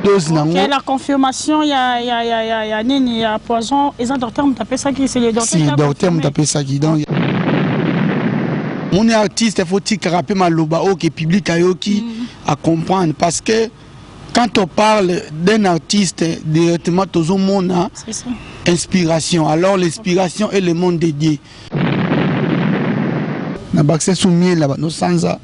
dose nango. Okay, la confirmation il y a nini ya poison et ça docteur me taper ça qui c'est le docteur. Si docteur me taper ça qui donc mon artiste faut il rapper maloba OK public ayoki à comprendre parce que quand on parle d'un artiste directement tout le monde a inspiration. Alors l'inspiration est le monde dédié. Na baxé soumier là no sanza.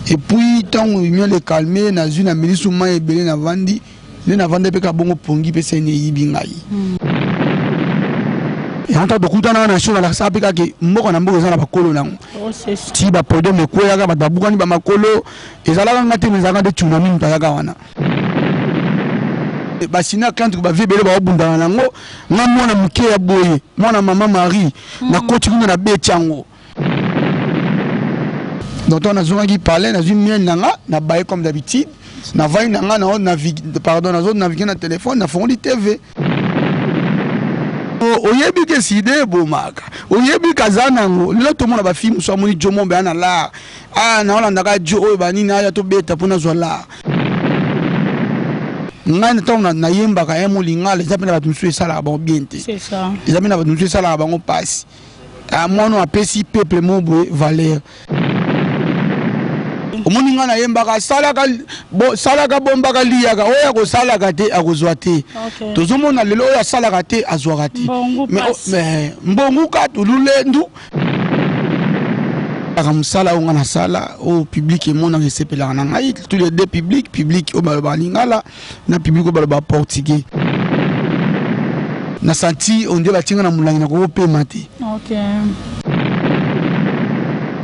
Et puis tant on vient le calmer na une ameli souma et belé na vandi, na vande pe ka bongo pongi pe se ne yibingai. Et en tant que kutana na shona la sape ka ke mboko na mboko za na bakolo nango. Ti ba podo me ko ya ga ba bukani ba makolo ezala ngate mezaka de tsunami mpaka wana. Basina quand ba vebele ba obunda nango nga mwana muke ya boye mwana mama Marie na koti kuna na bechango. Donc on a besoin qui parler dans une mienne na baie comme d'habitude na vaille na navigue pardon na zone naviguer na téléphone na fond di TV oyebi ke side bomaka oyebi kazana ngo lelo to mona ba film so moni jomo be ana la na olanda ka jo oyo bani na ya to beta pona zo la ngana to na yemba ka emo lingala zapena ba tumsu sala ba biente c'est ça zapena ba tumsu sala ba ngo passe a mono apesi peuple mo boye valeur. Omuninga na yembaka salaka bombaka liaka oya ko salaka te akozwate tozomona lelo oya salaka te azwaka te mais mbongu ka tululendu akamsala onga na sala au public et mona resepela na ngai tous les deux public o baloba lingala na public o baloba portugais na senti on dit batinga na mulangi na ko pema te OK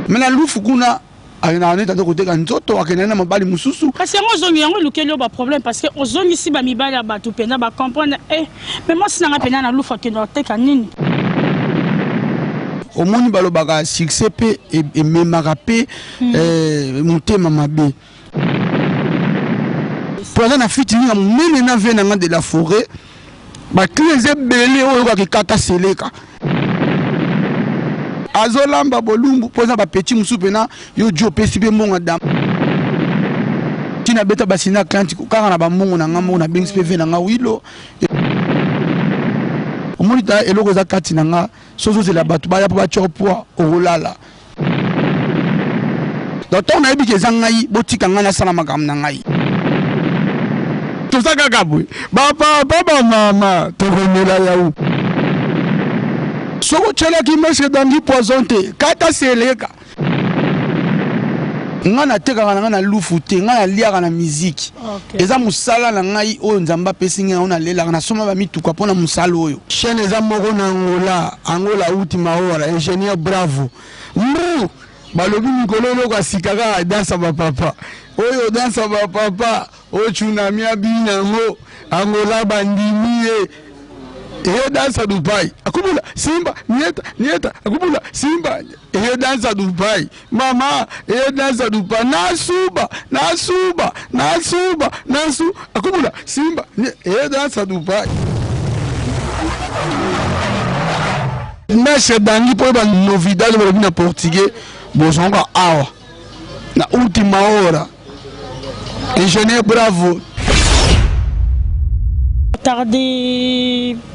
mena lufu kuna ayina ne tando côté kan nzoto akena na mabali mususu parce que ozongi yango lukelo ba problème parce que ozongi si ba mibali ba tu pena ba comprendre mais moi sinanga pena na lufa ke no te kanini omoni balobaka succès pe et memaka pe motema mabe pendant na fiti ni mene na vena de la forêt ba clés belé oyo ka kata seleka azolamba bolumbu poza ba petit musupena yo jo pesi be monga dam tina beta basina client kaka na ba mongo na ngamo na bings pv na ngawilo omulita eloko za kati na nga sozo zela batu ba ya ba chopo olala docteur na ebi ke zangai botika nga na sala makam na ngai to saka kabwe baba mama to remela yaou soko chela ki meshe dangi poisonté kata seleka ngana teka ngana lufu te ngana liaka na musique eza musala na ngai oyo nzamba pesinga ona lela na soma ba mituka pona musala oyo chaîne eza moko na Angola ultima hora ingénieur bravo mbu balobi mikololo ka sikaka dansa ba papa oyo dansa ba papa o tsunami abinango Angola bandimie et dansa Dubai akubula simba nieta akubula simba et dansa Dubai mama et dansa Dubai nasuba akubula simba et dansa Dubai mais dangi pour ba novidade na portugais bozonga awa na ultima hora ingénieur bravo.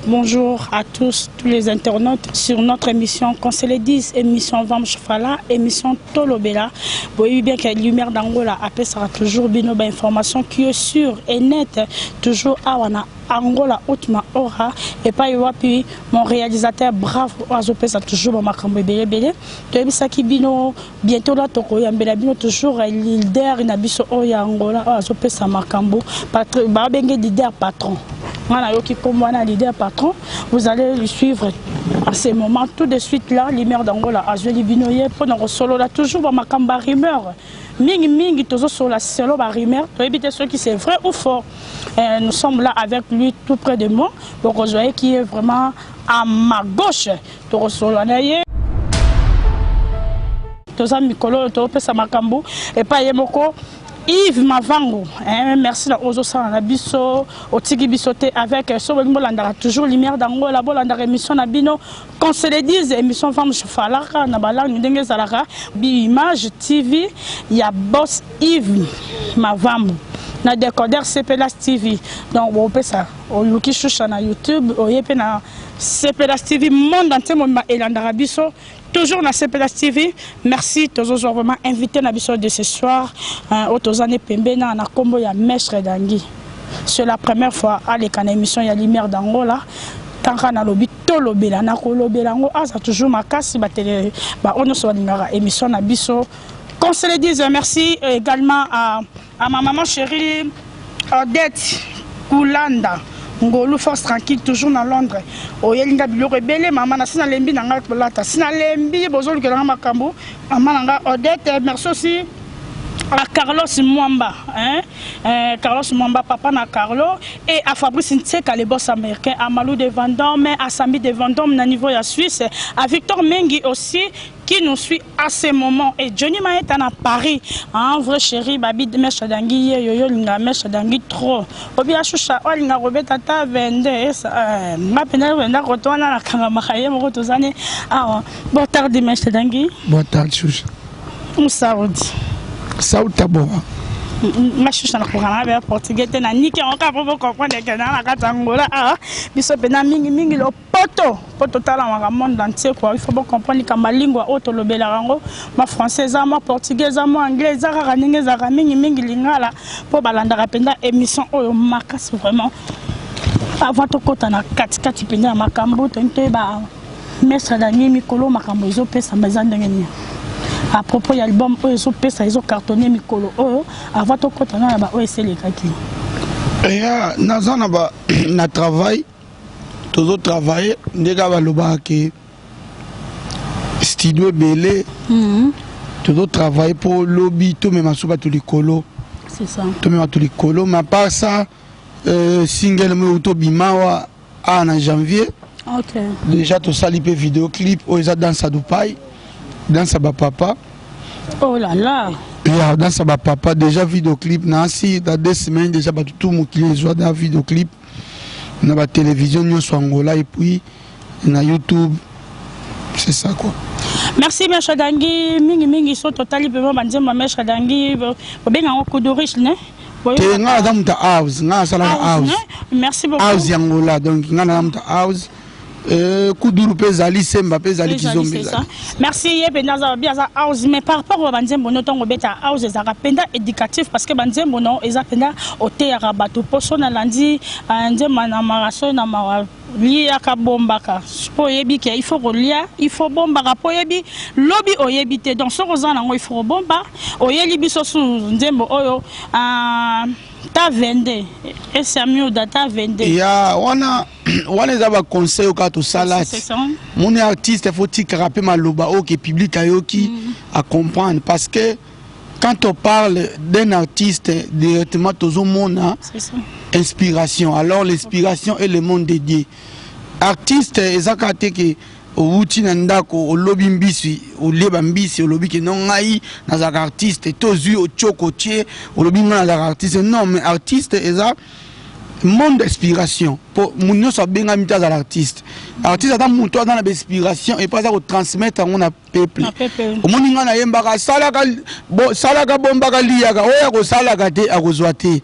Bonjour à tous les internautes sur notre émission qu'on se le dise, émission Vam Chofala, émission Tolobela. Vous voyez bien que la lumière d'Angola après sera toujours bien une information qui est sûre et nette, toujours à Angola Outma Ora et pas puis mon réalisateur bravo Azopé ça toujours mon makambo belé to bisa ki bino bientôt là to koyambela bino toujours leader na biso oya Angola Azopé ça makambo patron ba benge leader patron voilà yo ki pour moi na leader patron vous allez le suivre à ce moment tout de suite là lumière d'Angola Azoli bino ye pour nos solo là toujours ba makamba rumeur mingi toujours sur la solo ba rumeur to éviter ceux qui c'est vrai ou faux. Nous sommes là avec lui tout près de moi. Donc vous voyez qui est vraiment à ma gauche. Et pas Yemoko Yves Mavango. Merci à Ozo Sanabiso, au Tigi Bisoté avec Sobengo Landara, toujours lumière d'Angola, Bolandara émission Nabino. Qu'on se le dise, émission Femme Chofalaka, Nabala, Nudenge Zalara, Bi Image TV, il y a Boss Yves Mavango. na décodeur CPLAS TV. Donc on peut ça on luki choucha na YouTube on yé pe na CPLAS TV monde entier mon elandara biso toujours na CPLAS TV. Merci toujours vraiment invité na biso de ce soir autozane pembe na kombo ya Maître Dangi. C'est la première fois à l'écran émission ya lumière d'Angola. Tant na lobi tolobela na kolobela ngo asa toujours makasi ba télé ba ono so lingara émission na biso. Qu'on se le dise, merci également à ma maman chérie Odette Koulanda. Ngolu force tranquille toujours dans Londres. Oyelinga biloko ebele maman na sina lembi na nga kolata. Sina lembi bozolu ke na makambo. Maman nga Odette merci aussi à Carlos Mwamba, Carlos Mwamba, papa na Carlo, et à Fabrice Ntseka, les boss américains, à Malou de Vendôme, à Samy de Vendôme, na niveau ya Suisse, à Victor Mengi aussi, qui nous suit à ce moment. Et Johnny Maët à Paris, un vrai chéri, Babi de Maître Dangi, yo linga Maître Dangi trop. Obi achoucha, o linga Robert Tata vende, ma pena venda retourne à la Kangamakaye, mon retourne. Ah, bon tardi Maître Dangi. Bon tardi choucha. Moussaoudi. Sauta boa. Ma choucha na kokana be portugais te na niki on ka popo comprendre que na kata ngola ah biso pena mingi lo poto tala wa monde entier quoi il faut bien comprendre que ma lingua auto lobela rango ma française ma portugais ma anglais za ka ninge za mingi lingala po balanda rapenda émission oyo makasi vraiment avant to kota na kati pena makambo tente ba Maître Dangi mikolo makambo zo pesa mazande ngeni. À propos de l'album, ils ont cartonné Mikolo. Avant de continuer, ils ont fait na travail, toujours travail, les gars qui studio belé, toujours travail pour lobby, tout même à tout les colos. C'est ça. Tout même à tous les colos, mais à part ça, single me autobimawa en janvier. Ok. Déjà tout ça, les vidéoclip, ils ont dans sa Dubaï. Dans sa papa. Oh là là. Et dans sa papa déjà vidéoclip Nancy dans 2 semaines déjà tout mon qui les dans vidéoclip dans la télévision nous sur Angola et puis na YouTube c'est ça quoi. Merci Maître Dangi mingi sont totalement vraiment banze ma Maître Dangi obenga ko de riche né. Nga dans ta house nga sala house. Merci beaucoup. House Angola donc nga dans ta house. Kuduru pezali semba pezali kizombi. Merci Yepenaza biaza house mais par rapport au banzembo no tongo beta house za rapenda éducatif parce que banzembo no ezapenda ote ya rabato poso na landi nzema na maraso na ma lia ka bombaka po yebi ke il faut relia il faut bombaka po yebi lobby oyebite donc so kozana ngo il faut bomba oyeli biso su nzembo oyo ta vende et c'est mieux data vende ya wana les a conseil au cas tout ça là mon artiste faut qu'il rapper maloba au qui public ayoki à comprendre parce que quand on parle d'un artiste directement tout le monde a inspiration alors l'inspiration est le monde dédié artiste ezakate que outi nandako o lobby mbisi o leba mbisi o lobby que non ngai na artiste tozu o chokotie o lobby na artiste non mais artiste eza monde d'inspiration pour nous ça bien amita à l'artiste artiste dans mon toi dans l'inspiration et pas ça au transmettre on a peuple au monde ngana yemba ka sala ka bomba ka liya ka oya ko sala ka te akozwate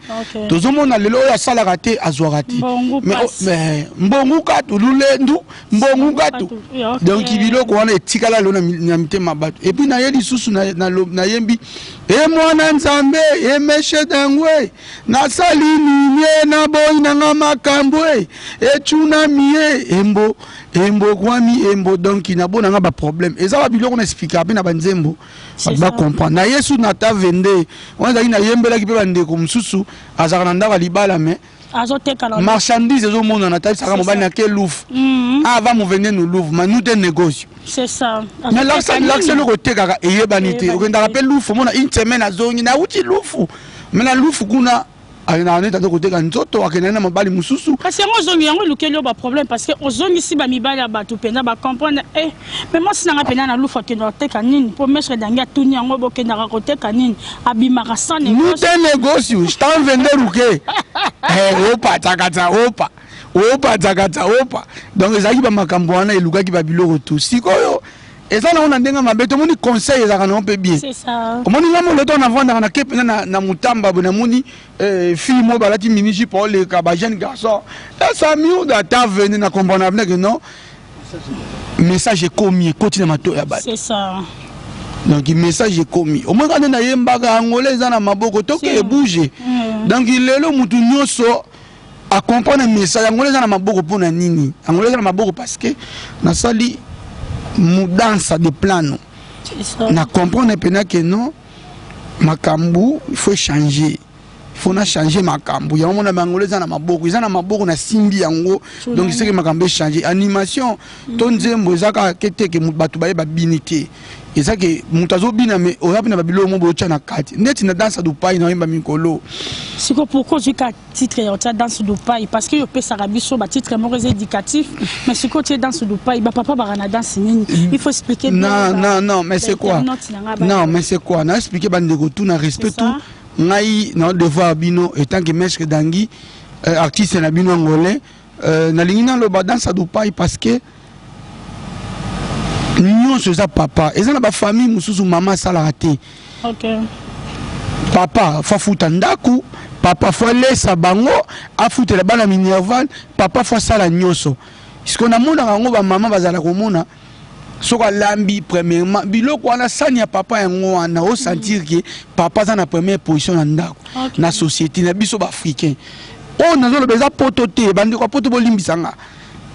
to zomo na lelo ya sala ka te azwakati mais mbongu ka tululendu mbongu ka tu donc ibilo ko wana etikala lo na mitema bato et puis na yeli susu na yembi e mwana nzambe e Maître Dangi na salini nye na boy na makambo e tuna mie embo kwami embo donc na bona nga ba problème et ça va biloko na expliquer na banzembo ba comprendre na yesu na ta vende on a na yembela ki pe bande ko mususu azaka na ndaka libala mais marchandise ezo mona na taille saka mobali na ke louf va mu vendre nous louf mais nous des négocios c'est ça mais l'accès le côté kaka eyebanité o kenda rappel louf mona une semaine azongi na uti louf mais na louf kuna na neta to côté nzoto akenana mobali mususu parce que ozongi yango lukelo ba problème parce que ozongi si ba mibali ya batu penda ba comprendre mais moi si na penda na lufa kenda teka nini pour Maître Dangi atuni yango bo kenda ka teka nini abimaka sans négocier nous des négocios je t'en vendre luke opa takata opa takata opa donc ezaki ba makambo wana elukaki ba biloko tout sikoyo Et ça, on a des conseils, on peut bien. C'est ça. On a le temps avant na mutamba, fille, moi, balati miniji pour les jeune garçon. Ça, mieux d'attendre venir na comprendre que non. Message est commis, continue à c'est ça. Donc, le message est commis. Au moins, quand on a un baga angolais, on a maboko, tout est bougé. Donc, il est là, moutou nyoso. À comprendre le message, angolais na maboko pour na nini. Angolais na maboko parce que na sali mudansa de plano. Na comprendre que non, makambu il faut changer. Il faut changer makambu. Ya mona angolais na maboko, ils na maboko na simbi yango. Donc c'est que makambu changer. Animation, tonzembo zaka kete ke batu baye ba binité. Et ça que mutazo bina mais on a bien babilo mo bocha na kati. Net na danse du pai na yemba mikolo. C'est pourquoi j'ai qu'à titre on danse du pai parce que yo pe sarabiso ba titre mo éducatif mais c'est quoi tu danse du pai ba papa ba na danse nini. Il faut expliquer non mais c'est quoi? Non mais c'est quoi? Na expliquer bandeko tout na respect tout. Ngai na devoir bino étant que maître dangi artiste na bino angolais na lingina lo ba danse du pai parce que nous sommes papa. Et ça, la famille, nous sommes maman salarié. Ok. Papa, faut foutre ndaku. Papa, faut laisser bango. A foutre la balle minerval. Papa, faut ça la nyoso. Ce qu'on a mon rango, maman va à la commune. So lambi premièrement. Bilo quoi na sanya papa et moi na au sentir que papa est en première position dans ndaku. Na société na biso africain. Oh, nous avons besoin pototé. Bandi quoi poto bolimbisanga.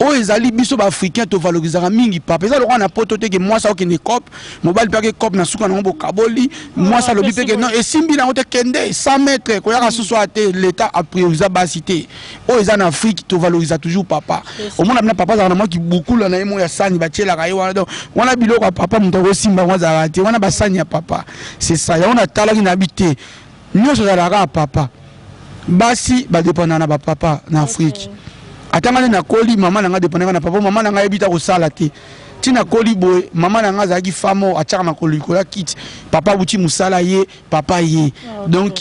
Oh, les alliés biso africains te valorisent mingi papa. Ça le rend n'importe que moi ça qui ne cop, mobile pas que cop na souka na bo kaboli, moi ça le bipé que non et simbi na hote kende 100 mètres ko ya soit l'état a priorisé basité. Oh, les en Afrique te valorisent toujours papa. Au moins na papa za na moi qui beaucoup là na mo ya sani ba tiela kai wana donc on a bilo ko papa mutako simba moi za raté on a ba sani ya papa. C'est ça, on a tala qui n'habité. Nous ça la papa. Basi ba dépendant na ba papa na Afrique. Atanga na koli mama nanga dépendant na papa mama nanga ebita ko sala te tina koli boy mama nanga zaki famo ataka makoli ko la kit papa buti musala ye papa ye donc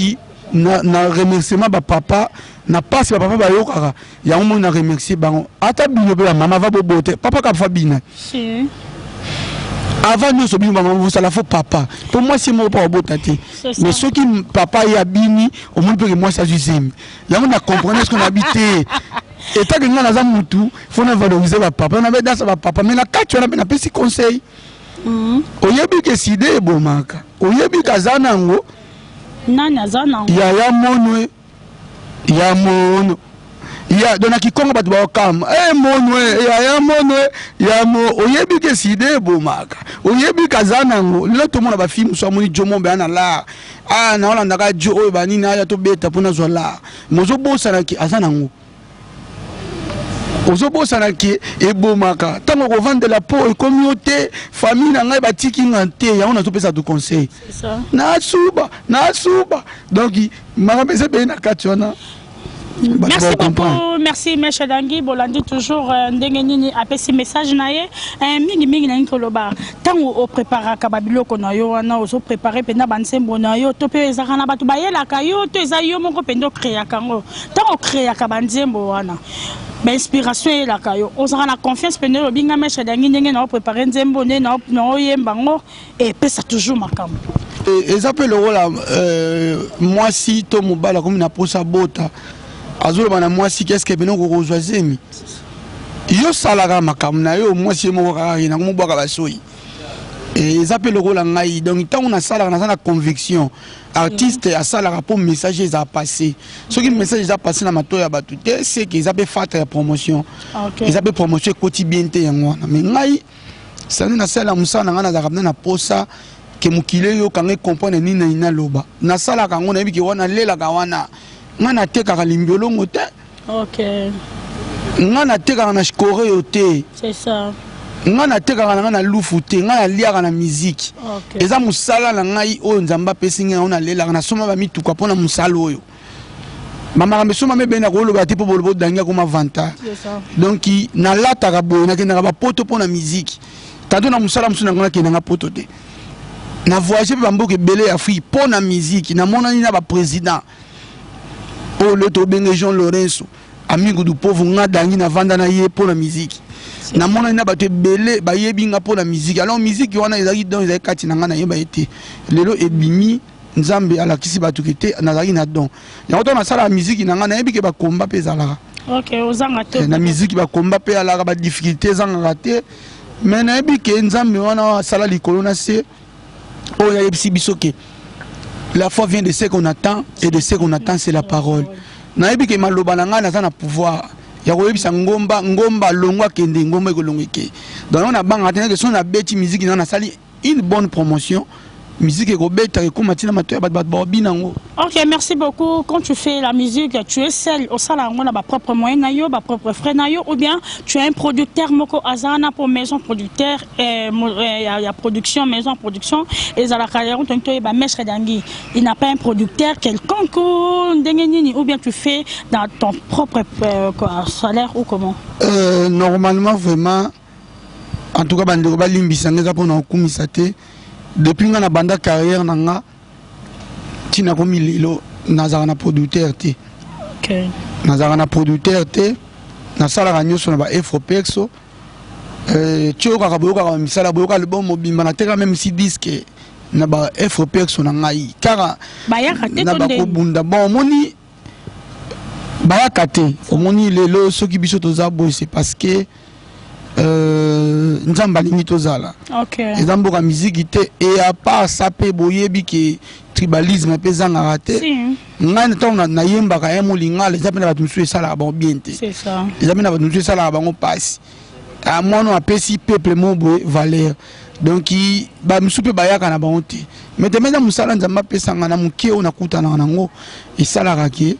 na remerciement ba papa na passe ba papa ba yokaka ya mo na remercier bango ata bino be mama va bobote papa ka fa bina si avant nous sommes maman vous ça la faut papa pour moi c'est mon papa botate mais ceux qui papa y a bini au moins que moi ça j'aime ya on a comprendre ce qu'on habitait. Et tant que nous avons mutu, il faut valoriser le papa. On avait dans sa papa, mais la carte, on a un petit conseil. Au yebi que si des bon maka, au yebi kazanango, nana zanango, ya monwe, ya mono, ya dona kikongo batu ba okam, monwe, ya monwe, ya mo, au yebi que si des bon maka, au yebi kazanango, là tout le monde a ba film soit moni jomo be ana la, ah na on a ndaka jo o ba ni na ya to beta pona zo la, mozo bosa na ki azanango. Ozobo sanaki et bomaka tant qu'on vend de la peau et communauté famille na ngai batiki ngante ya on a tout ça tout conseil c'est ça na suba donc mara be na kationa. Merci beaucoup, merci Meche Dangi, Bolandi toujours ndengeni apesi message naye mingi na nkoloba tango o prépara kababilo kono yo wana ozo préparer pena bansembo na yo to pe ezaka na batu bayela kayo to ezayo moko pendo créer kango tango créer kabanzembo wana ba inspiration et la kayo ozaka na confiance pendo lo binga Meche Dangi ndenge na préparer nzembo ne na oyemba ngo et pesa toujours makambo et ça peut le rôle moi si to mobala comme na posa bota azolo bana moi si qu'est-ce que bino ko rozwazemi yo salaga makamna yo moi si mo ka ina mo baka basoi et ça peut le rôle ngai donc tant on a salaga na conviction artiste a salaga pour message za passer ce qui message za passer na mato ya batute c'est qu'ils appellent faire promotion ils appellent promotion quotidienneté yango mais ngai ça nous na sala musana ngana za kabna na posa ke mukile yo kange comprendre ni na loba na salaga ngona biki wana lela kawana ngana teka kalimbiolo ngote. OK. Ngana teka na score yote. C'est ça. Ngana teka na lufu te, ngana liaka na musique. OK. Eza musala na ngai o nzamba pesinga ona lela na soma ba mituka pona musalo oyo. Mama me soma me bena ko loba tipo bolbo danga ko ma vanta. C'est ça. Donc na lata ka bo na kena ba poto pona musique. Tado na musala musuna ngana kena nga poto te. Na voyager ba mboke belé Afrique pona musique na mona ni na ba président. Oh, le Tobenge Jean Lorenzo, amigo du pauvre, on a dans la vente pour la musique. na mona na bato belé ba yebinga pour la musique. Alors musique wana ezaki don ezaki kati na nga na yeba été lelo ebimi nzambe ala kisi bato kete nazaki na don yango to na sala la musique na nga na yebi ke ba komba pe zalaka. OK ozanga te na musique ba komba pe ala ba difficulté zanga te mais na yebi ke nzambe wana sala likolo na se o ya yebisi biso ke la foi vient de ce qu'on attend et de ce qu'on attend c'est la parole. Na yebi ke maloba na nga na za na pouvoir ya koyebisa ngomba longwa kende ngomba ekolongeke donc on a banga tena que son a beti musique na sali une bonne promotion musique ekobeta ekomatina matoya bat binango. OK merci beaucoup. Quand tu fais la musique tu es seul au sala ngona ba propre moyen na yo ba propre frère na yo ou bien tu es un producteur moko azana pour maison producteur ya production maison production et za la carrière tonto ba Maître Dangi il n'a pas un producteur quelconque ou bien tu fais dans ton propre salaire ou comment? Normalement vraiment en tout cas bande ba limbisa ngeza pona okumisa te depuis nga na banda carrière nanga tina komi lelo nazara na producteur te. OK nazara na producteur te na sala ga nyoso na ba Afropexo tioka ka boyoka ka misala boyoka le bon mobimba na teka même si disque na ba Afropexo na ngai kara bayaka te na ba ko bunda bon moni bayaka te omoni lelo soki biso tozabo c'est parce que nzamba lingi tozala. OK ezambo ka musique te et à part ça pe boyebi ke tribalisme pe zanga raté ngana to na yemba ka emo lingala zape na batu musu esala ba bien te. C'est ça zape na batu musu esala ba ngo passe a mono apesi peuple mo boy valeur donc ba musu pe bayaka na ba honte mais te mena musala nzamba pesa ngana muke ona kutana nango esala rake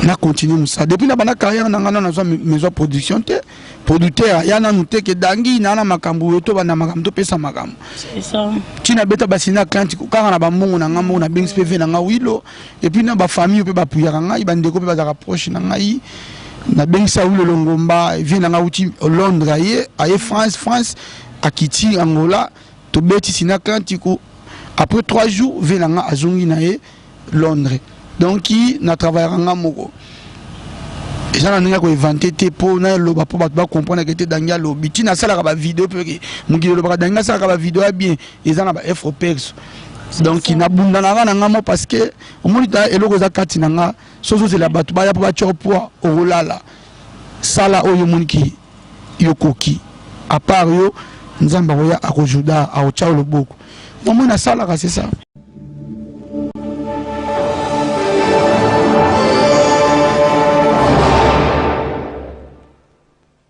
na continuer musa depuis na bana carrière na ngana na maison production te producteur yana muté ke dangi na makambu to bana makambu to pesa makambu. C'est ça tina beta basina kanti kaka na ba mongo na ngambo na bings pv na nga wilo et puis na ba famille pe ba puyaka nga ibandeko pe ba rapproche na ngai na bengisa wilo longomba vient na nga uti Londres aye France à Kiti Angola to beti sina kanti ko après 3 jours vient na nga azongi na Londres donc na travailler nga moko et ça n'a pas inventé tes pour na lo ba pour ba comprendre que te danga lo biti na sala ba vidéo pe ke mugi lo ba danga sala ba vidéo bien et ça na ba Afropexo donc na bunda na nga mo parce que au moins ta eloko za kati na nga soso c'est la batu ba ya pour ba chopo olala sala oyo muniki yokoki à part yo nzamba oya akojuda a ochao loboko au moins na sala ka c'est ça.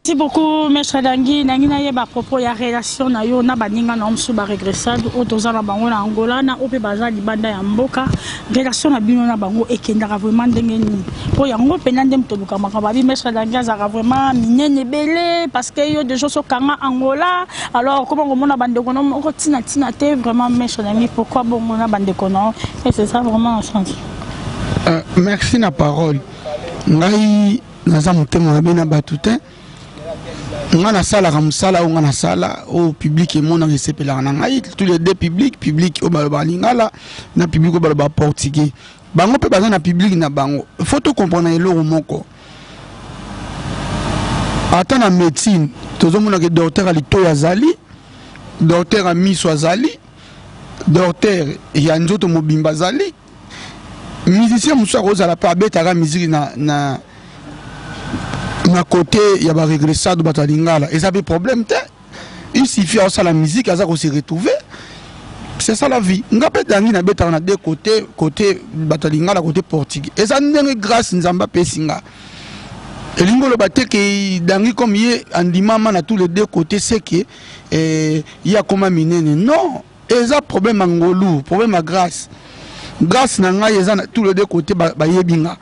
Merci beaucoup Maître Dangi nangina yeba propos ya relation na yo na baninga na omsu ba regressade o tozana bango na Angola na ope baza libanda ya mboka relation na bino na bango ekendaka vraiment ndenge ni po yango pena ndem tobuka makaba bi Maître Dangi azaka vraiment minene belé parce que yo déjà so kanga Angola alors comment on mona bande kono ko tina te vraiment Maître Dangi pourquoi bon mona bande kono et c'est ça vraiment sens. Merci na parole ngai naza motema na bina batutin on a ça la ramsala on a ça là au public et mon recépela en anglais tous les deux public au balingala na public au balba portugais bango pe bazana public na bango faut tout comprendre le moko ata na médecine tozomona que docteur ali to yazali docteur ami swazali docteur ya nzoto mobimba zali musicien musa ko zala pa betaka musique na côté il y a ba regressade batalingala et ça fait problème te il suffit à ça la musique à ça qu'on se retrouver c'est ça la vie ngapé dangi na beta na deux côté batalingala côté portugais et ça ndenge grâce nzamba pesinga elingo lo baté que dangi comme yé andimama na tous les deux côtés c'est que il y a comme minene non et ça problème ngolu problème à grâce na ngai eza na tous les deux côtés ba yebinga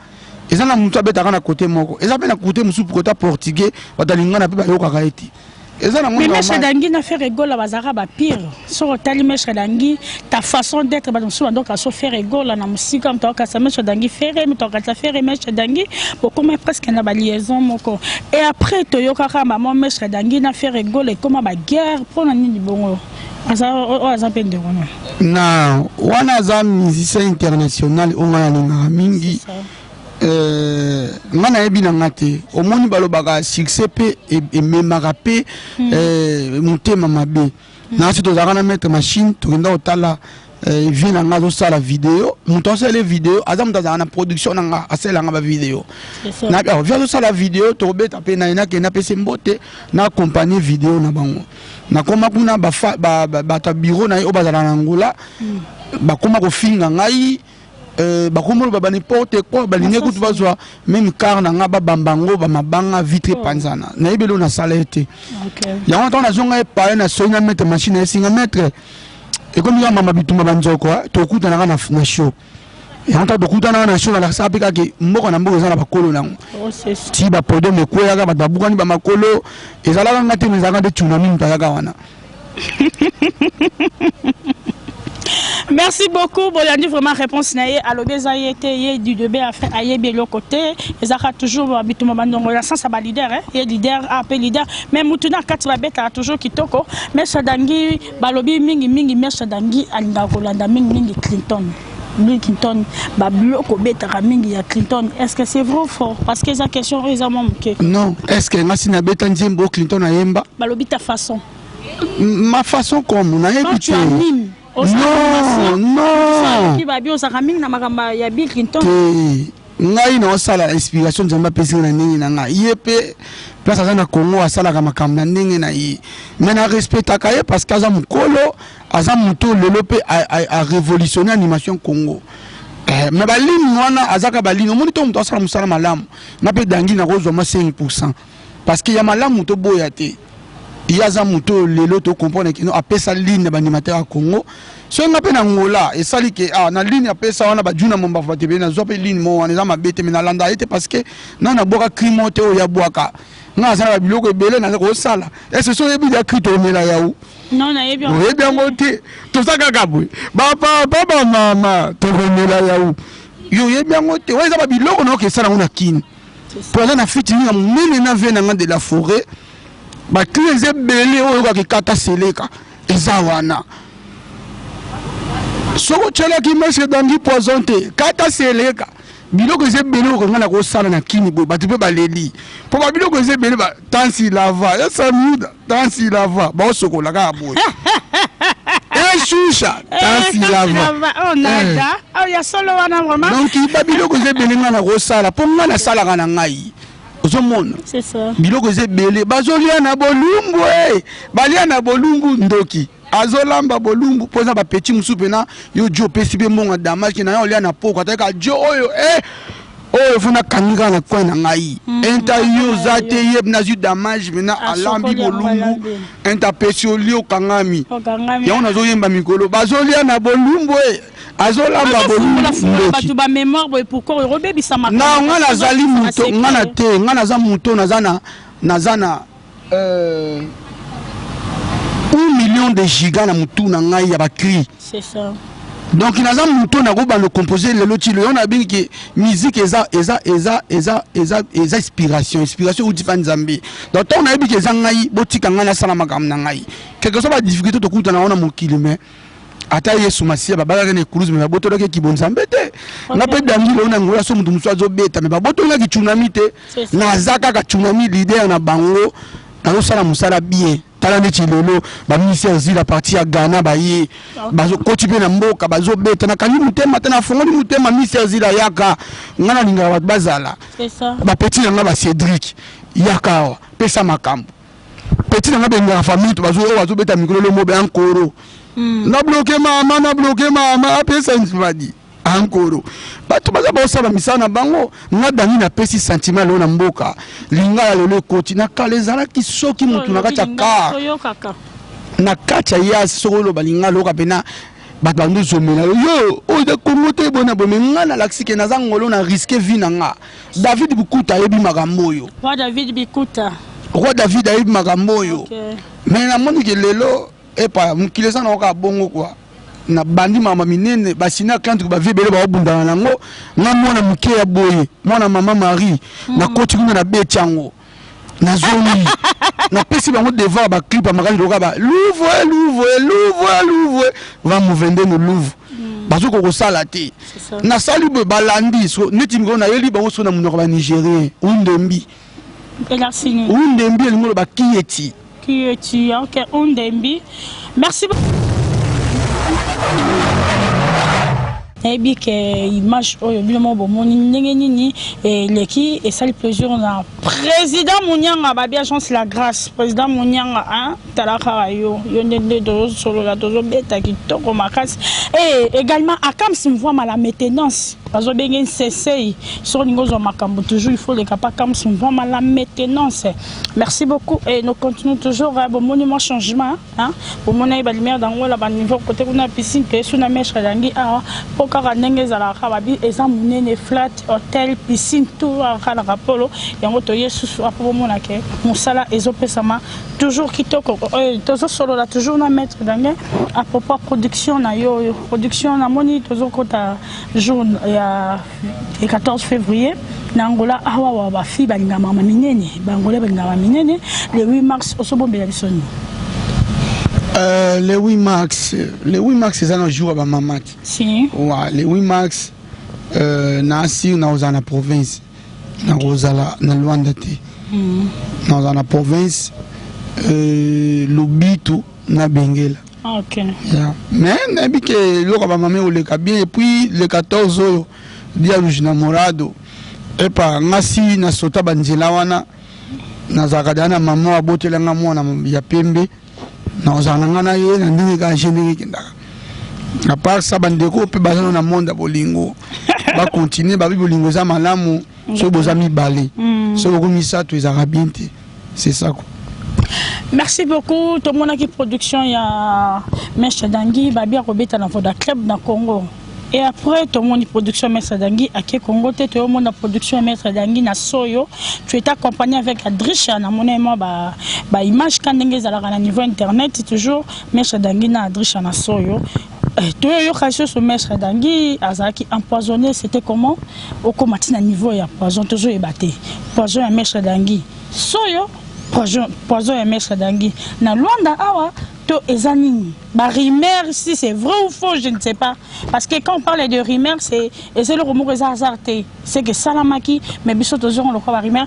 et ça na mutu abetaka na côté moko et ça pe na côté musu côté portugais batalinga na pe ba yoka eti et ça na mais Maître Dangi na faire rigole bazara ba pire so tali Maître Dangi ta façon d'être ba musu donc à so faire rigole na musique comme toi ka Maître Dangi faire mais toi ka faire Maître Dangi pour comme presque na ba liaison moko et après to yoka ka maman Maître Dangi na faire rigole comme ba guerre pour na ni bongo asa pe ndeko na wana za musicien international on a na mingi ngana yebi na ngate omoni balobaka succès pe et memara pe motema mabe na si tozaka na mettre machine tokenda otala vient na ngazo sala vidéo muto sala vidéo aza muto za na production na nga asala nga ba vidéo na bien vient sala vidéo to beta pe na ina ke na pese mbote na compagnie vidéo na bango na koma kuna ba ta bureau na obazala na ngula ba koma ko finga ngai ba koma ba n'importe quoi ba ligne kutu bazwa même car na nga ba bambango ba mabanga vitre panzana na ibelo na sala ete ya on na zonga e pa na so na mettre machine e singa mettre et comme il y a maman bituma banzoko to kuta na show et on t'a dokuta na show na sa peka ke mboko na mboko za na bakolo nango ti ba podo me ko ya ga ba bukani ba makolo ezala ngate mezaka de tsunami mtaka wana. Merci beaucoup. Bon, il y a vraiment réponse naïe à l'obéza été du début à faire aïe bien l'autre côté. Ils ont toujours habituellement bandongo la sens à leader hein. Et leader AP leader. Mais mutuna quatre babet a toujours kitoko. Mais Sadangi balobi mingi mais Sadangi anda Rolanda mingi Clinton. Bill Clinton babloko betara mingi ya Clinton. Est-ce que c'est vrai ou faux? Parce que la question est à non. Est-ce que Nassina beta Njembo Clinton a yemba? Balobi ta façon. Ma façon comme na quand tu animes. Non. Qui va bien au Saraming na makamba ya Bill Clinton. Ngai na osala inspiration nzamba pesi na ndenge na ngai yepe place aza na Congo asala ka makambo na ndenge na ye mais na respectaka ye parce que aza mukolo aza muto lelo pe a révolutionner animation Congo mais balini wana azaka balini omoni to muto asala musala malamu na pe dangi na kozwa ma 5% parce que ya malamu to boya te yaza muto lelo to comprendre que no apesa ligne ba animateur à Congo so nga pe na ngola et sali que na ligne apesa wana ba juna momba fa tebe na zo pe ligne mo wana za mabete mais na landa ete parce que na boka crimote o ya bwaka nga za biloko ebele na ko sala et ce sont les bidia crito mela yaou non na yebi bien monté to saka kabwe baba mama to mela yaou yo yebi monté ouais za ba biloko na ko sala ona kin pour na fiti ni mene na vena nga de la forêt ba krize belé oyo ka kata seleka ezawana soko chela ki meshe dangi poisonté kata seleka biloko ze belé ko ngana ko sala na kini bo batu pe baleli po ba biloko ze belé ba tansi lava ya samuda tansi lava ba soko la ka boy e shusha tansi lava oh nada oh ya solo wana vraiment donc ba biloko ze belé ngana ko sala po ngana sala kana ngai. C'est ça. Biloko ze belé bazolia na bolumbu balia na bolumbu ndoki azolamba bolumbu poza ba petit musupe na yo jo pesi be monga damage na yo lia na poko ataka jo oyo oyo funa kaninga na kwa na ngai enta yo zate yeb na zu damage mena alambi bolumbu enta pesi olio kangami ya ona zo yemba mikolo bazolia na bolumbu azolamba bolumbu batu ba mémoire boy pourquoi rebebi sama na ngana zali muto ngana te ngana za muto nazana 1 million de gigas na mutu na ngai ya bakri. C'est ça. Donc naza muto na go ba le composer le loti le on a bien que musique eza inspiration ou divan zambi. Donc on a bien que zangai botika ngana sala makam na ngai. Quelque chose ba difficulté to kuta na ona mokili mais ata yesu masia babala ne cruise mais baboto ke kibonza mbete na pe dangi le ona ngola so mutu muso azo beta mais baboto nga ki tsunami te na zaka ka tsunami leader na bango na sala musala bien tala neti lelo ba ministère zila parti ya Ghana ba ye bazo kotipe na mboka bazo beta na kanyi mutema tena fongoli mutema ministère zila yaka ngana linga ba bazala c'est ça ba petit na ba Cédric yaka pesa makambo petit na benga famille to bazo beta mikolo le mobe ankoro na bloqué mama apesa nzibadi ankoro bato baza bosala misana bango nga dangi na pesi sentiment lo na mboka linga ya lelo koti na kalezala ki soki mutu na kati ya ka na kati ya solo balinga lo kapena bato bando zomela yo o de komote bona bo menga na laksike na zangolo na risque vie na nga David Bikuta yebi makambo yo roi David Bikuta yebi makambo yo mais na moni ke lelo epa mukilesa na oka bongo kwa na bandi mama minene basina klante ko ba vebele ba obunda nango na mona muke ya boye mona mama Marie na koti kuna na bechango na zoni na pesi bango devant ba clip makali loka ba Louvre va mu vendre no Louvre bazo ko sala te na sali be balandi so neti ngona yeli ba so na munoko ba Nigérien Undembi ngolo ba Kieti OK Undembi merci beaucoup. Et bien que image évidemment bon mon nini et leki et ça le plaisir on a président Mounianga ba bien chance la grâce président Mounianga hein talaka yo ndende do solo la dozo beta ki toko makasi et également akam si me voit mal la maintenance bazo bengen cessé sur ningozo makambo toujours il faut les capable comme si me voit mal la maintenance. Merci beaucoup et nous continuons toujours bon monument changement hein pour mon ba lumière dans la ba niveau côté on a piscine que sous na mèche dangi ah car ndenge za babi eza munene flat hotel piscine tout akala rapolo yango to yesu apo mona ke musala ezopesama toujours kitoko tozo solo la toujours na maître dange à propos production na yo production na moni tozo kota jour ya 14 février na Angola awa ba fi balinga mama minene bangola balinga mama minene le 8 mars osobombela bisoni. Le 8 mars, c'est un jour à maman. Si. Ouais, le 8 mars, nasi na la province, na Rosala, na Luanda te. Dans la province, l'obito na Benguela. OK. Yeah. Mais nabi que le raba maman ou le bien et puis le 14 oyo dia lujina morado et pa nasi na sota banjela wana na zakadana maman abotela ngamona ya pembe. Non, ça n'a ye na ndenge ka générique ndaka. À part ça bandeko pe bazana na monde bolingo. Ba continuer ba bolingo za malamu so bozami balé. So ko misato ezara bien te. C'est ça quoi. Merci beaucoup tout le monde qui production ya Mèche Dangi ba bien robeta na Voda Club na Congo. Et après, tout le monde production Maître Dangi à Congo, tout le monde production Maître Dangi na Soyo. Tu es accompagné avec Adrisha, na mon aimant ba image quand n'engage à niveau internet toujours Maître Dangi na Adrisha na Soyo. Tout le monde sur Maître Dangi Azaki empoisonné, c'était comment? Au combattre na niveau ya poison toujours ébatté. Poison à Maître Dangi. Soyo poison à Maître Dangi. Na Luanda awa Ezanini. Rumeur, si c'est vrai ou faux, je ne sais pas. Parce que quand on parle de rumeur, c'est le rumeur des hasardés. C'est que Salamaki, mais bisous toujours on le croit rumeur.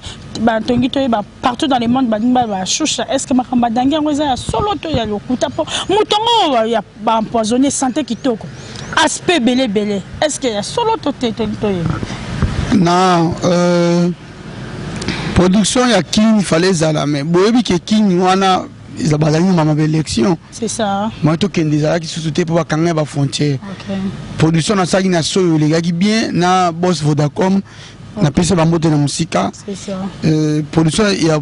Partout dans le monde, est-ce que ma dangue a solo to ya lokuta po mutongo ya empoisonné santé qui toko. Aspect belé belé. Est-ce que ya solo to non, production ya king fallait zalame. Boyebi ke king wana ils ont une élection. C'est ça. Moi, je suis des qui se soutiennent pour la frontière. Production dans ça, il y a les gars qui bien, na boss Vodacom, na PC Bambote na Musika. C'est ça. Production, il y a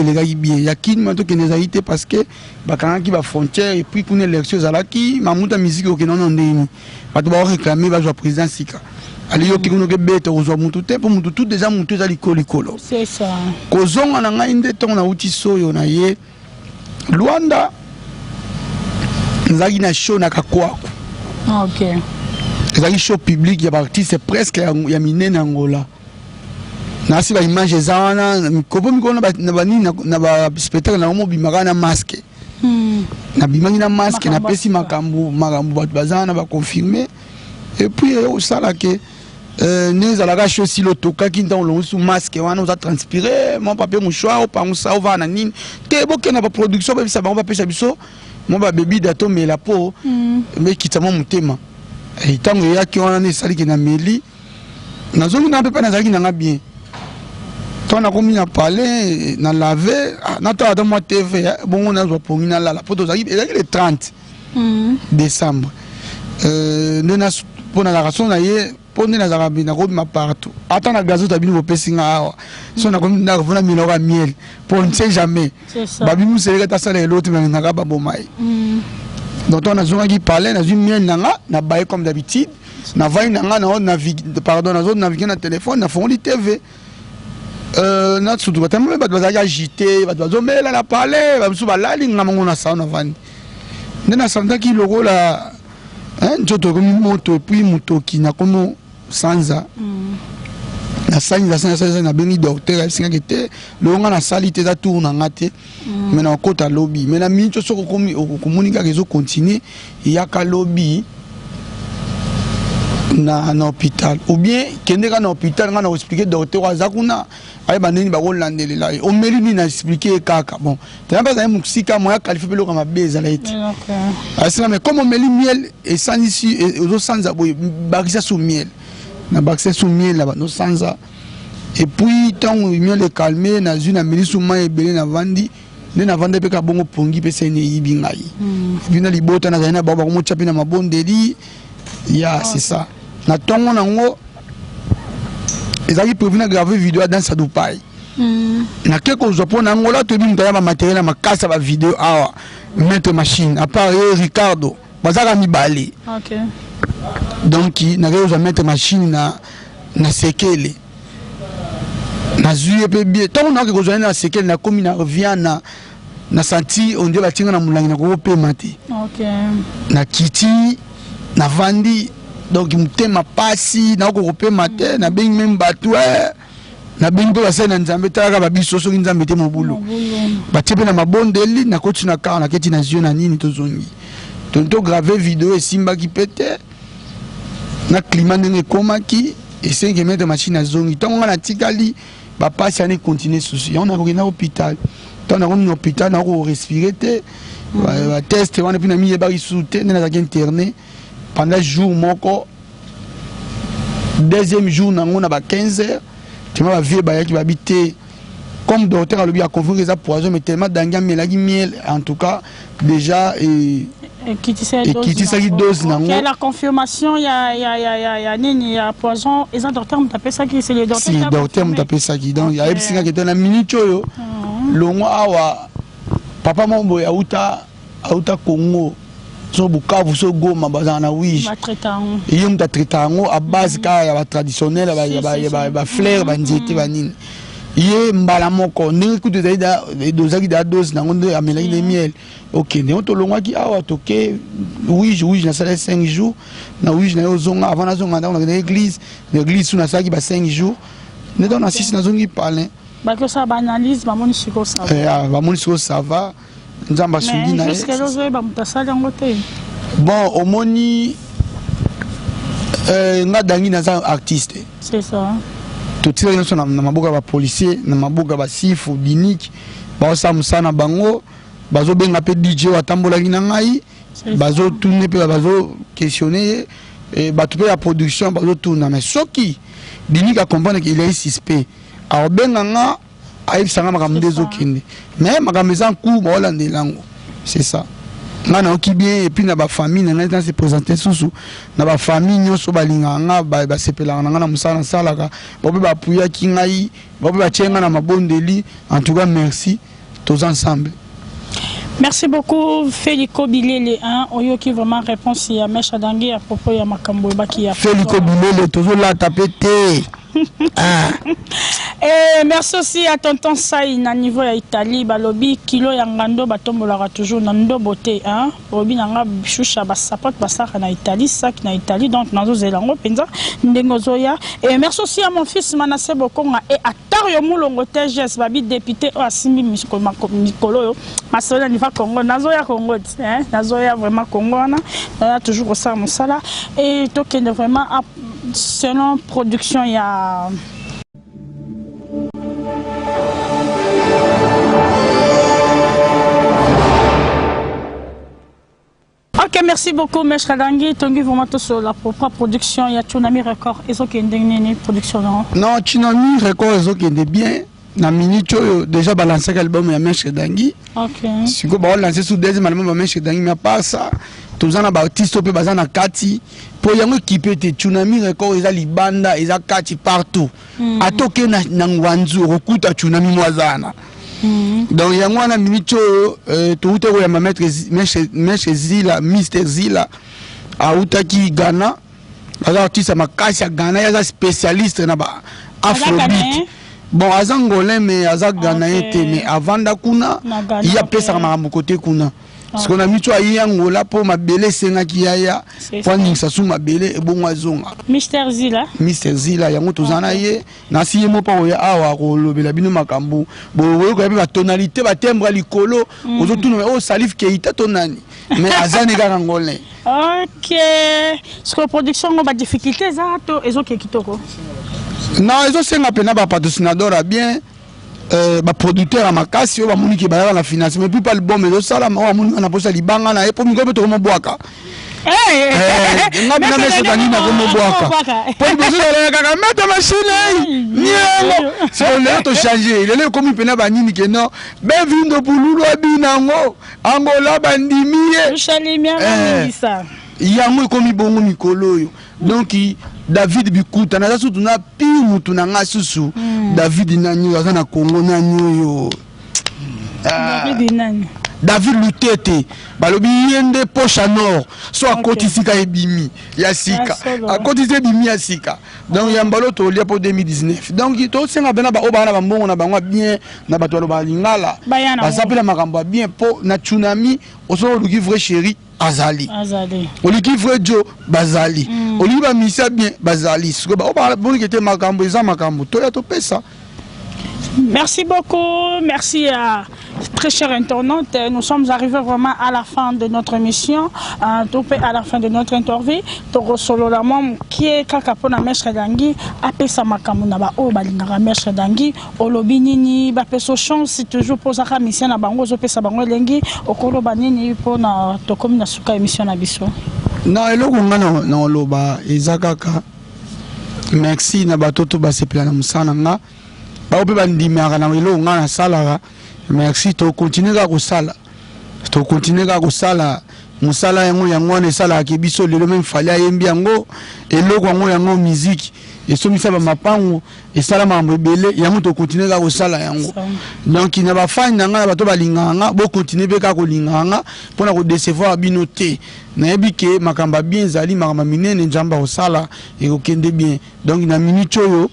les gars qui bien. Il y a qui maintenant qui les a été parce que bakanga qui va frontière et puis pour une élection zalaki, mamuta musique au non ndeni. Pas de réclamer va jouer président Sika. Ali yo kikuno ke bête aux mutu te pour mutu tout déjà mutu za likolo. C'est ça. Kozonga na ngai ndeto na uti soyo na ye. Luanda nzaki na show na Kakwaku. OK. Nzaki show public ya artiste presque ya minene Angola. Na si ba image za wana kopo mikona na bani na ba spectacle na mo bimaka na masque. Na bimangi na masque na pesi makambo batu bazana ba confirmer et puis au sala ke nous allons acheter si l'autocar qui dans le sous masque on nous a transpiré mon papier mouchoir ou pas on ça va na nine te boke na production ba ça va pesa biso mon ba baby dato mais la peau mais qui t'a mon tema et tant que ya qui on a sali qui na meli na zone na pepa na zaki na bien ton a commis na parler na laver na ta dans moi TV bon on a zo pour na la photo zaki le 30 décembre nous na pour la raison na ye pour nous arabi na ko ma partout attends na gazo tabini bo pesinga awa so na ko na vona milora miel pour on ne sait jamais babi mu sele ta sala l'autre mais na ba bo mai donc on a zonga qui parlait na une miel na bail comme d'habitude na vai na na navigue pardon na zone naviguer na téléphone na fond TV na tsudu ba tellement ba baza agité ba bazo mela na parler ba musu ba lali ngamango na sa na vandi na sanda ki logo la njoto comme moto et puis moto qui na comme sanza na sanza na beni docteur singa kete lo nga na salité za tour na ngate mais na kota lobby mais na mincho soko komi komunika kezo continuer ya ka lobby na hôpital ou bien kende ka na hôpital nga na expliquer docteur azakuna ay bandeni ba kolandelela o meli ni na expliquer kaka bon tena pas za musika moya qualifié pelo kama beza la eti asina mais comme meli miel et sans ici aux sans aboy bakisa sous miel na bakisa sous miel là no sans et puis tant miel est calmé na une meli sous mai belé na vandi na vanda pe ka bongo pongi pe sene yibi ngai bina libota na zaina baba ko mo chapi na mabondeli ya c'est ça na tongo nango ezaki prévu na graver vidéo dans sa dupai na quelque chose pour nango là to bi mutaya ba matériel ma kasa ba vidéo awa mettre machine à part Ricardo bazaka mibale OK donc na réussir mettre machine na sekele na zuye pe bien tongo na quelque chose na sekele na komi na revient na senti on dit ba tinga na mulangi na ko pe mati OK na kiti na vandi donc mutema pasi na ko pe matin na bengi même batu na bengi ko basena nzambe taka ba biso so nzambe te mobulu ba tepe na mabondeli na koti na ka na keti na zio na nini to zongi tonto graver vidéo et simba ki pete na climat ndenge komaki et 5 mètres machine zongi tonga na tikali ba pasi ani continuer souci on a ko na hôpital ton na ko na hôpital na ko respirer te ba test wana puis na mi ba isute na za interné pendant jour moko deuxième jour na ba 15h tu m'as vu ba yaki babité comme docteur a a confirmé que ça poison mais tellement d'angam melagi miel en tout cas déjà et qui dit dose na il y a la confirmation il y a nini il y a poison et ça docteur me taper ça qui c'est le docteur si docteur me taper ça qui donc il y a epsinga qui était na minute yo longo awa papa mombo ya uta Congo so Bukavu so Goma bazana wiji iyo mta tretango a base ka ya traditionnel ba fleur ba nzete ba nini ye mbala moko ndenge kutu zaida dozaki da dose na ngondo amelaki de miel OK ne to longwa ki awa toke wiji na sala 5 jours na wiji na yo zonga avant na zonga na l'église suna saki ba 5 jours ne don assiste na zongi palin ba que ça ba analyse ba moni siko ça ba moni siko ça va nzamba sundi na bon omoni nga dangi na za artiste c'est ça to tire na maboka ba policier na maboka ba sifu diniki ba osamusa na bango bazo benga pe DJ watambola ki na ngai bazo tourner pe bazo questionner et ba tout la production bazo tourner mais soki diniki a comprendre qu'il est suspect a benga nga aïe sanga makambo dezokende mais makambo eza coup ba olande lango c'est ça nga na oki bien et puis na ba famille na ngai se présenter susu na ba famille nyoso balinga nga ba sepela nga na musala salaka bobe ba puya ki ngai bobe ba tchenga na mabondeli en tout cas merci tous ensemble. Merci beaucoup Félico Bilele hein oyo qui vraiment réponse ya Mecha Dangi à propos ya makambo baki ya Félico Bilele toujours là tapete. Et merci aussi à tonton Saï na niveau ya Italie balobi kilo ya ngando batombolaka toujours na ndo beauté hein obi nanga shusha ba support basaka na Italie sac na Italie donc nazo zelango penza ndengo zoya et merci aussi à mon fils Manassé Bokonga et à Tario Mulongo TGS babi député o asimbi mikolo yo masola ni va Congo nazo ya Congo hein nazo ya vraiment Congo na toujours ça mon sala et donc vraiment selon production il y a OK, merci beaucoup Mecha Dangi tongi vraiment sur la propre production il y a Tsunami Record et ça qui est une production non Tsunami Record ça qui est bien na minute déjà balancé l'album ya Mecha Dangi OK si ko ba lancer sous deuxième album ya Mecha Dangi mais pas ça tous en ba artiste pe bazana kati pour yango équipe te Tsunami Record eza libanda eza kati partout atoke na ngwanzu rokuta Tsunami mwazana donc yango na minute tout ko ya maître Mecha Zila Mr Zila autaki Ghana baza artiste makasi ya Ghana ya spécialiste na ba afrobeat bon azangolais mais aza Ghanaien te mais avant da kuna il y a pesa makambo côté kuna parce qu'on a mis toi Angola pour ma belle sengaki yaya pour ningisa sous ma belle et bon wazonga Mister Zila yango tozana ye na siye mo pa oya awa ko lobela bino makambo bo ko ba tonalité ba timbre likolo ozotuna o Salif Keita tonani mais azane ga ngolé. OK, ce que production ba difficulté za to ezoke kitoko. Non, ezo senga pena ba patrocinador a bien ba producteur à makasi o ba moni ki ba la finance mais puis pas le bon mais ça la o moni na posa libanga na e po mi ko to mo boaka ngabina meso tani na ko mo boaka po bezo la kaka mettre machine nielo si on est to changer le comme pena ba nini ke non ben vindo bululu abinango Angola bandimiye chalimia ça yango komi bongo mikolo yo donc David Bikuta na surtout na pimu tunanga susu David nanyo azana Congo nanyo David nani David Lutete balobi yende pocha nord so akoti sika ebimi ya sika akoti se bimi ya sika donc yambalo to lia pour 2019 donc to senga bena ba obana ba mbongo na bango bien na bato lo ba lingala ba sapela makambo bien po na tsunami oso luki vrai chéri azali oliki vrai jo bazali oliki ba misa bien bazali siko ba obana boni kete makambo eza makambo to ya to pesa. Merci beaucoup, merci à très chers internautes. Nous sommes arrivés vraiment à la fin de notre émission, à la fin de notre interview. Toro solo la mom qui est kakapona mestre dangi, apesa makamuna ba o balingara mestre dangi, olobi nini ba peso chance toujours posaka mission na bango zo pesa bango lengi okolo banini pona to comme na suka émission na biso. Na eloko ngana na loba ezakaka. Merci na batoto ba sepela na musana nga. Ba ope bandimaka na eloko ngana salara. Merci to continuer à kosala. To continuer à kosala. Musala yango yango ne sala ke biso lelo même fallait ayembi yango eloko yango yango musique et so misaba mapango et sala mambo belé yango to continuer à kosala yango. Donc il n'a pas fait nanga bato balinganga bo continuer be ka ko linganga pona ko décevoir binoté. Na ebike makamba bien zali makamba minene njamba kosala et ko kende bien. Donc na minute yo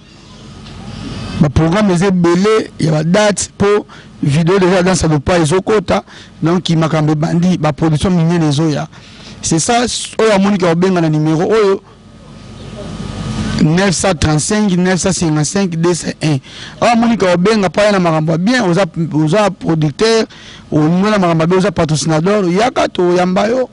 ba programme les belé il y a date pour vidéo déjà dans ça ne pas ezokota donc il makambe bandi ba production minière les oya c'est ça oya monika obenga na numéro oyo 935 955 201 oya monika obenga pa na makambo bien oza producteur o ngona makambo oza patrocinador yaka to yamba yo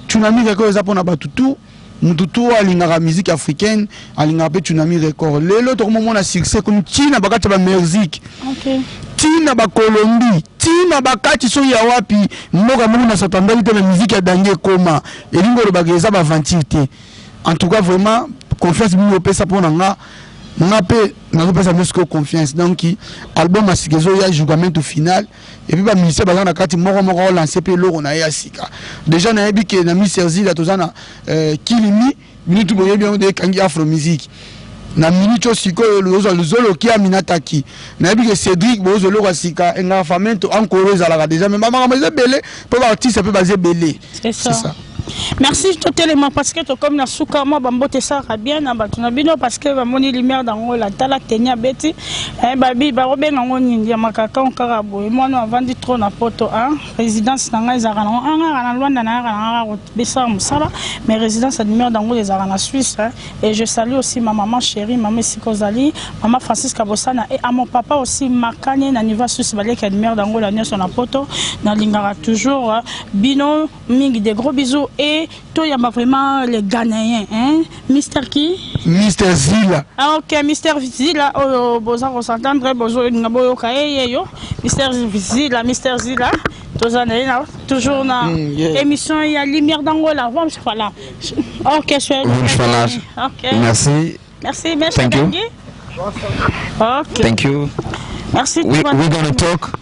tsunami ko oza pona batutu mututu alingaka musique africaine alingaka pe tsunami record lelo to komona succès comme Tina bakati ba musique OK Tina ba Colombie Tina bakati so ya wapi mboka mungu na satandali te la musique ya dangue koma elingo lo bageza ba ventilité en tout cas vraiment confiance mu opesa pona nga ngape na opesa musiko confiance donc album asikezo ya jougamento final et puis ba ministère ba na kati moko lancer pe loko na ya sika déjà na yebi ke na Mister Zila tozana kilimi minutu boye bien de kangi afro musique na minute siko lozolo ki aminataki na yebi ke Cédric bozolo ka sika enga famento encore ezala déjà mais mama maze belé pour artiste peut baser belé c'est ça. Merci totalement parce que comme na suka moi bambote ça bien na batuna bino parce que ba moni lumière dans la tala tenia beti babi ba robenga ngoni ndia makaka onkara boy moi no vandi trop na poto résidence na ngai zara na Luanda na besa musala mais résidence à lumière dans les zara na Suisse et je salue aussi ma maman chérie maman Sikozali maman Francisca Bossana et à mon papa aussi makane na niveau Suisse balé que lumière dans la nation na poto na lingara toujours bino mingi des gros bisous. Et toi, il y a vraiment les Ghanéens, hein? Mister qui? Mister Zila. Ah, ok, Mister Zila. Oh, boza on s'entendre, bozo ngaboyo kaye yo. Mister Zila. Toujours na émission il y a lumière d'Angola. Vamos falar. Ok, vamos falar. Ok. Merci. Merci, merci. Thank you. Ok. Thank you. Merci. We're gonna talk.